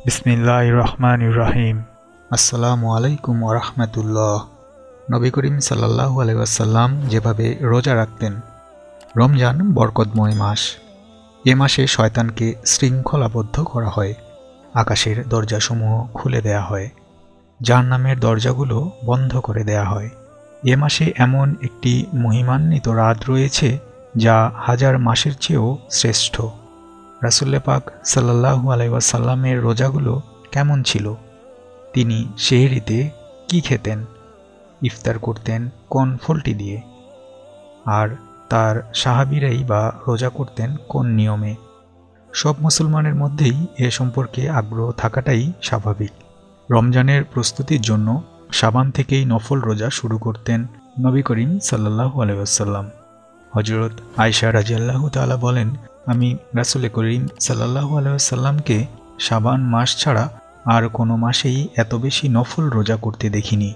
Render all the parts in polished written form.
বিসমিল্লাহির রহমানির রহিম। আসসালামু আলাইকুম ওয়া রাহমাতুল্লাহ। নবী করিম সাল্লাল্লাহু আলাইহি ওয়াসাল্লাম যেভাবে রোজা রাখতেন। রমজান বরকতময় মাস। এ মাসে শয়তানকে শৃঙ্খলাবদ্ধ করা হয়, আকাশের দরজাসমূহ খুলে দেয়া হয়, জাহান্নামের দরজাগুলো বন্ধ করে দেয়া হয়। এ মাসে এমন একটি মহিমান্বিত রাত রয়েছে যা হাজার মাসের চেয়েও শ্রেষ্ঠ। রাসূল পাক সাল্লাল্লাহু আলাইহি ওয়াসাল্লামের রোজাগুলো কেমন ছিল? তিনি সেহরিতে কি খেতেন? ইফতার করতেন কোন ফলটি দিয়ে? আর তার সাহাবীরাই বা রোজা করতেন কোন নিয়মে? সব মুসলমানের মধ্যেই এ সম্পর্কে আগ্রহ থাকাটাই স্বাভাবিক। রমজানের প্রস্তুতির জন্য শাবান থেকেই নফল রোজা শুরু করতেন নবী করিম সাল্লাল্লাহু আলাইহি ওয়াসাল্লাম। হযরত আয়েশা রাদিয়াল্লাহু তাআলা বলেন, আমি রাসূল করিম সাল্লাল্লাহু আলাইহি ওয়াসাল্লামকে শাবান মাস ছাড়া আর কোনো মাসেই এত বেশি নফল রোজা করতে দেখিনি।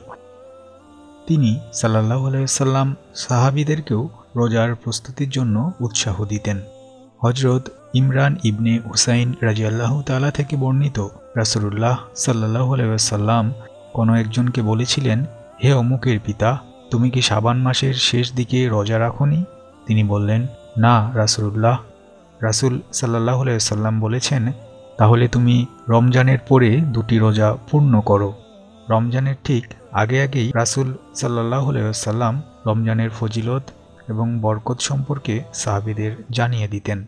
তিনি সাল্লাল্লাহু আলাইহি ওয়াসাল্লাম সাহাবীদেরকেও রোজার প্রস্তুতির জন্য উৎসাহ দিতেন। হযরত ইমরান ইবনে হুসাইন রাদিয়াল্লাহু তাআলা থেকে বর্ণিত, রাসূলুল্লাহ সাল্লাল্লাহু আলাইহি ওয়াসাল্লাম কোনো একজনকে বলেছিলেন, হে অমুকের পিতা, তুমি কি শাবান মাসের শেষ দিকে রোজা রাখোনি? তিনি বললেন, না রাসূলুল্লাহ। রাসূল সাল্লাল্লাহু আলাইহি ওয়াসাল্লাম বলেছেন, তাহলে তুমি রমজানের পরে দুটি রোজা পূর্ণ করো। রমজানের ঠিক আগেই রাসূল সাল্লাল্লাহু আলাইহি ওয়াসাল্লাম রমজানের ফজিলত এবং বরকত সম্পর্কে সাহাবীদের জানিয়ে দিতেন।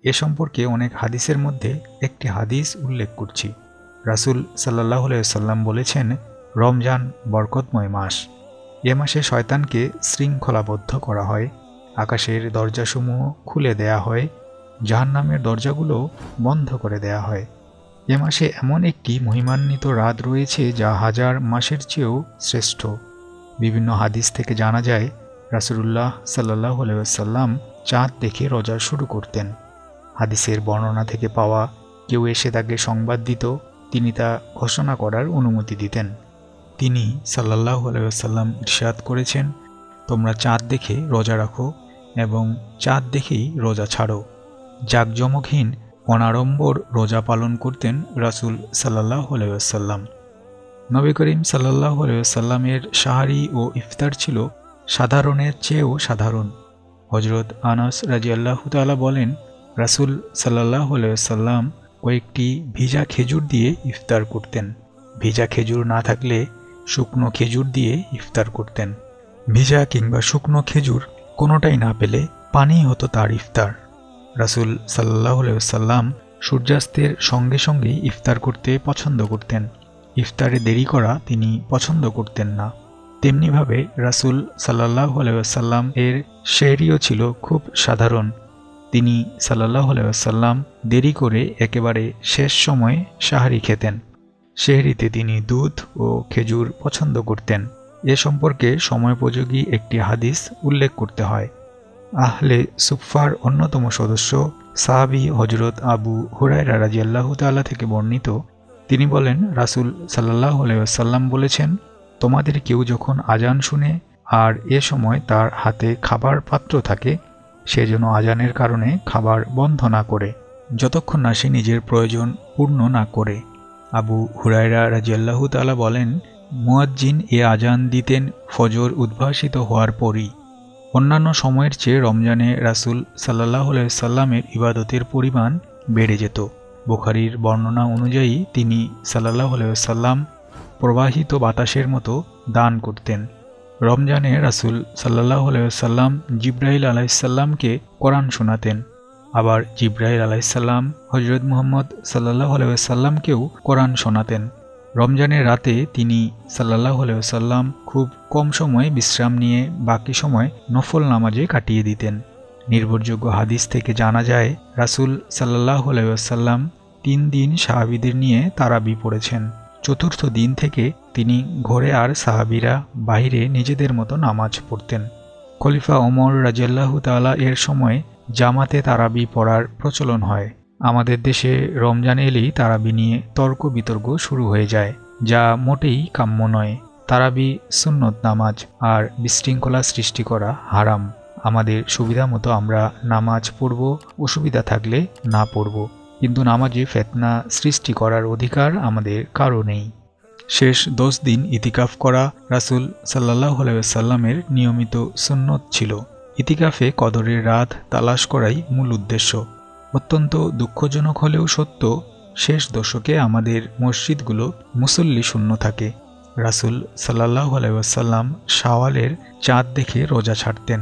এ সম্পর্কে অনেক হাদিসের মধ্যে একটি হাদিস উল্লেখ করছি। রাসূল সাল্লাল্লাহু আলাইহি ওয়াসাল্লাম বলেছেন, রমজান বরকতময় মাস। এ মাসে শয়তানকে শৃঙ্খলাবদ্ধ করা হয়, আকাশের দরজাসমূহ খুলে দেয়া হয়, জাহান্নামের দরজাগুলো বন্ধ করে দেয়া হয়। এ মাসে এমন একটি মহিমান্বিত রাত রয়েছে যা হাজার মাসের চেয়েও শ্রেষ্ঠ। বিভিন্ন হাদিস থেকে জানা যায়, রাসূলুল্লাহ সাল্লাল্লাহু আলাইহি ওয়াসাল্লাম চাঁদ দেখে রোজা শুরু করতেন। হাদিসের বর্ণনা থেকে পাওয়া, কেউ এসে তাকে সংবাদ দিত, তিনি তা ঘোষণা করার অনুমতি দিতেন। তিনি সাল্লাল্লাহু আলাইহি ওয়াসাল্লাম ইরশাদ করেছেন, তোমরা চাঁদ দেখে রোজা রাখো এবং চাঁদ দেখেই রোজা ছাড়ো। জাঁকজমকহীন অনাড়ম্বর রোজা পালন করতেন রাসূল সাল্লাল্লাহু আলাইহি ওয়াসাল্লাম। নবী করিম সাল্লাল্লাহু আলাইহি ওয়াসাল্লামের সাহারি ও ইফতার ছিল সাধারণের চেয়েও সাধারণ। হযরত আনাস রাদিয়াল্লাহু তাআলা বলেন, রাসূল সাল্লাল্লাহু আলাইহি ওয়াসাল্লাম কয়েকটি ভিজা খেজুর দিয়ে ইফতার করতেন। ভিজা খেজুর না থাকলে শুকনো খেজুর দিয়ে ইফতার করতেন। ভিজা কিংবা শুকনো খেজুর কোনোটাই না পেলে পানি হতো তার ইফতার। রাসূল সাল্লাল্লাহু আলাইহি ওয়াসাল্লাম সূর্যাস্তের সঙ্গে সঙ্গেই ইফতার করতে পছন্দ করতেন। ইফতারে দেরি করা তিনি পছন্দ করতেন না। তেমনিভাবে রাসূল সাল্লাল্লাহু আলাইহি ওয়াসাল্লাম এর সেহরিও ছিল খুব সাধারণ। তিনি সাল্লাল্লাহু আলাইহি ওয়াসাল্লাম দেরি করে একেবারে শেষ সময়ে সাহারি খেতেন। সেহরিতে তিনি দুধ ও খেজুর পছন্দ করতেন। এ সম্পর্কে সময়োপযোগী একটি হাদিস উল্লেখ করতে হয়। আহলে সুফফার অন্যতম সদস্য সাহাবী হযরত আবু হুরায়রা রাদিয়াল্লাহু তাআলা থেকে বর্ণিত, তিনি বলেন, রাসূল সাল্লাল্লাহু আলাইহি ওয়াসাল্লাম বলেছেন, তোমাদের কেউ যখন আজান শুনে আর এ সময় তার হাতে খাবার পাত্র থাকে, সে যেন আজানের কারণে খাবার বন্ধ না করে, যতক্ষণ না সে নিজের প্রয়োজন পূর্ণ না করে। আবু হুরায়রা রাদিয়াল্লাহু তাআলা বলেন, মুয়াজ্জিন এ আজান দিতেন ফজর উদ্ভাসিত হওয়ার পরই। অন্যান্য সময়ের চেয়ে রমজানে রাসূল সাল্লাল্লাহু আলাইহি ওয়াসাল্লামের ইবাদতের পরিমাণ বেড়ে যেত। বুখারীর বর্ণনা অনুযায়ী তিনি সাল্লাল্লাহু আলাইহি ওয়াসাল্লাম প্রবাহিত বাতাসের মতো দান করতেন। রমজানে রাসূল সাল্লাল্লাহু আলাইহি ওয়াসাল্লাম জিবরাইল আলাইহিস সালামকে কোরআন শোনাতেন। আবার জিবরাইল আলাইহিস সালাম হযরত মুহাম্মদ সাল্লাল্লাহু আলাইহি ওয়াসাল্লামকেও কোরআন শোনাতেন। রমজানের রাতে তিনি সাল্লাল্লাহু আলাইহি ওয়াসাল্লাম খুব কম সময় বিশ্রাম নিয়ে বাকি সময় নফল নামাজে কাটিয়ে দিতেন। নির্ভরযোগ্য হাদিস থেকে জানা যায়, রাসূল সাল্লাল্লাহু আলাইহি ওয়াসাল্লাম 3 দিন সাহাবীদের নিয়ে তারাবি পড়েছেন। চতুর্থ দিন থেকে তিনি ঘরে আর সাহাবীরা বাইরে নিজেদের মতো নামাজ পড়তেন। খলিফা ওমর রাদিয়াল্লাহু তাআলা এর সময় জামাতে তারাবি পড়ার প্রচলন হয়। আমাদের দেশে রমজান এলেই তারাবি নিয়ে তর্ক বিতর্ক শুরু হয়ে যায়, যা মোটেই কাম্য নয়। তারাবি সুন্নত নামাজ, আর বিশৃঙ্খলা সৃষ্টি করা হারাম। আমাদের সুবিধা মতো আমরা নামাজ পড়ব, অসুবিধা থাকলে না পড়ব। কিন্তু নামাজে ফিতনা সৃষ্টি করার অধিকার আমাদের কারো নেই। শেষ 10 দিন ইতিকাফ করা রাসূল সাল্লাল্লাহু আলাইহি ওয়াসাল্লামের নিয়মিত সুন্নত ছিল। ইতিকাফে কদরের রাত তালাশ করাই মূল উদ্দেশ্য। অত্যন্ত দুঃখজনক হলেও সত্য, শেষ দশকে আমাদের মসজিদগুলো মুসল্লি শূন্য থাকে। রাসূল সাল্লাল্লাহু আলাইহি ওয়াসাল্লাম শাওয়ালের চাঁদ দেখে রোজা ছাড়তেন।